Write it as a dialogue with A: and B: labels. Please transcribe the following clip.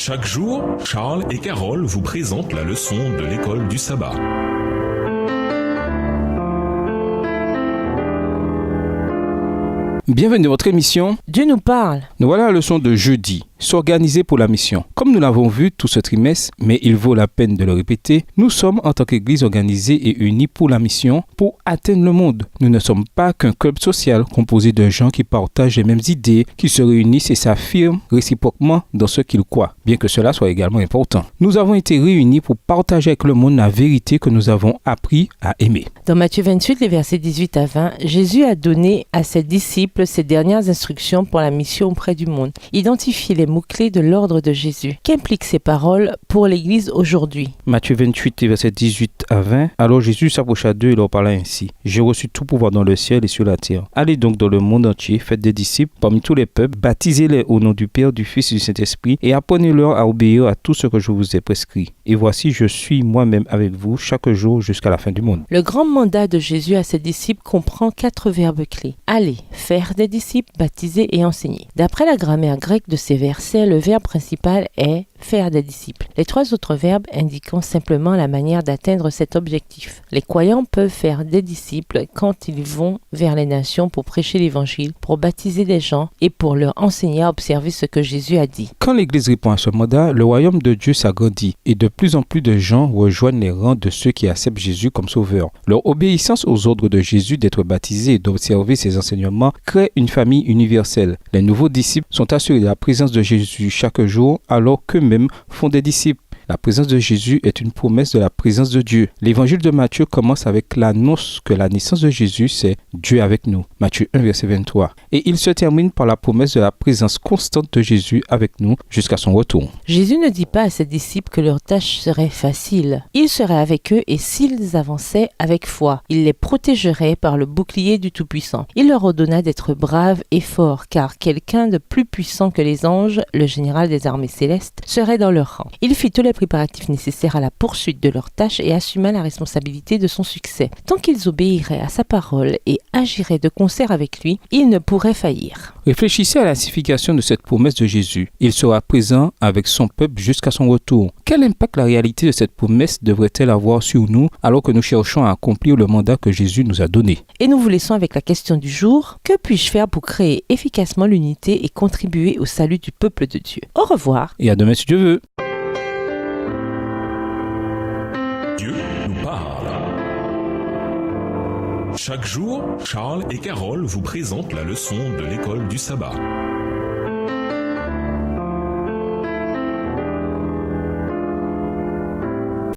A: Chaque jour, Charles et Carole vous présentent la leçon de l'école du sabbat.
B: Bienvenue dans votre émission.
C: Dieu nous parle.
B: Nous voilà à la leçon de jeudi. S'organiser pour la mission. Comme nous l'avons vu tout ce trimestre, mais il vaut la peine de le répéter, nous sommes en tant qu'Église organisée et unie pour la mission, pour atteindre le monde. Nous ne sommes pas qu'un club social composé de gens qui partagent les mêmes idées, qui se réunissent et s'affirment réciproquement dans ce qu'ils croient, bien que cela soit également important. Nous avons été réunis pour partager avec le monde la vérité que nous avons appris à aimer.
C: Dans Matthieu 28, les versets 18 à 20, Jésus a donné à ses disciples ses dernières instructions pour la mission auprès du monde. Identifiez les mots-clés de l'ordre de Jésus. Qu'impliquent ces paroles pour l'Église aujourd'hui?
B: Matthieu 28, versets 18 à 20. Alors Jésus s'approcha d'eux et leur parla ainsi. J'ai reçu tout pouvoir dans le ciel et sur la terre. Allez donc dans le monde entier, faites des disciples parmi tous les peuples, baptisez-les au nom du Père, du Fils et du Saint-Esprit, et apprenez-leur à obéir à tout ce que je vous ai prescrit. Et voici, je suis moi-même avec vous chaque jour jusqu'à la fin du monde.
C: Le grand mandat de Jésus à ses disciples comprend 4 verbes clés. Aller, faire des disciples, baptiser et enseigner. D'après la grammaire grecque de ces versets, le verbe principal est faire des disciples. Les 3 autres verbes indiquant simplement la manière d'atteindre cet objectif. Les croyants peuvent faire des disciples quand ils vont vers les nations pour prêcher l'évangile, pour baptiser des gens et pour leur enseigner à observer ce que Jésus a dit.
B: Quand l'Église répond à ce mandat, le royaume de Dieu s'agrandit et de plus en plus de gens rejoignent les rangs de ceux qui acceptent Jésus comme sauveur. Leur obéissance aux ordres de Jésus d'être baptisés et d'observer ses enseignements crée une famille universelle. Les nouveaux disciples sont assurés de la présence de Jésus chaque jour alors qu'eux-mêmes font des disciples. La présence de Jésus est une promesse de la présence de Dieu. L'évangile de Matthieu commence avec l'annonce que la naissance de Jésus, c'est Dieu avec nous. Matthieu 1, verset 23. Et il se termine par la promesse de la présence constante de Jésus avec nous jusqu'à son retour.
C: Jésus ne dit pas à ses disciples que leur tâche serait facile. Il serait avec eux et s'ils avançaient avec foi, il les protégerait par le bouclier du Tout-Puissant. Il leur ordonna d'être braves et forts, car quelqu'un de plus puissant que les anges, le général des armées célestes, serait dans leur rang. Il fit tous les préparatifs nécessaires à la poursuite de leur tâche et assuma la responsabilité de son succès. Tant qu'ils obéiraient à sa parole et agiraient de concert avec lui, ils ne pourraient faillir.
B: Réfléchissez à la signification de cette promesse de Jésus. Il sera présent avec son peuple jusqu'à son retour. Quel impact la réalité de cette promesse devrait-elle avoir sur nous alors que nous cherchons à accomplir le mandat que Jésus nous a donné?
C: Et nous vous laissons avec la question du jour. Que puis-je faire pour créer efficacement l'unité et contribuer au salut du peuple de Dieu? Au revoir.
B: Et à demain si Dieu veut.
A: Dieu nous parle. Chaque jour, Charles et Carole vous présentent la leçon de l'école du sabbat.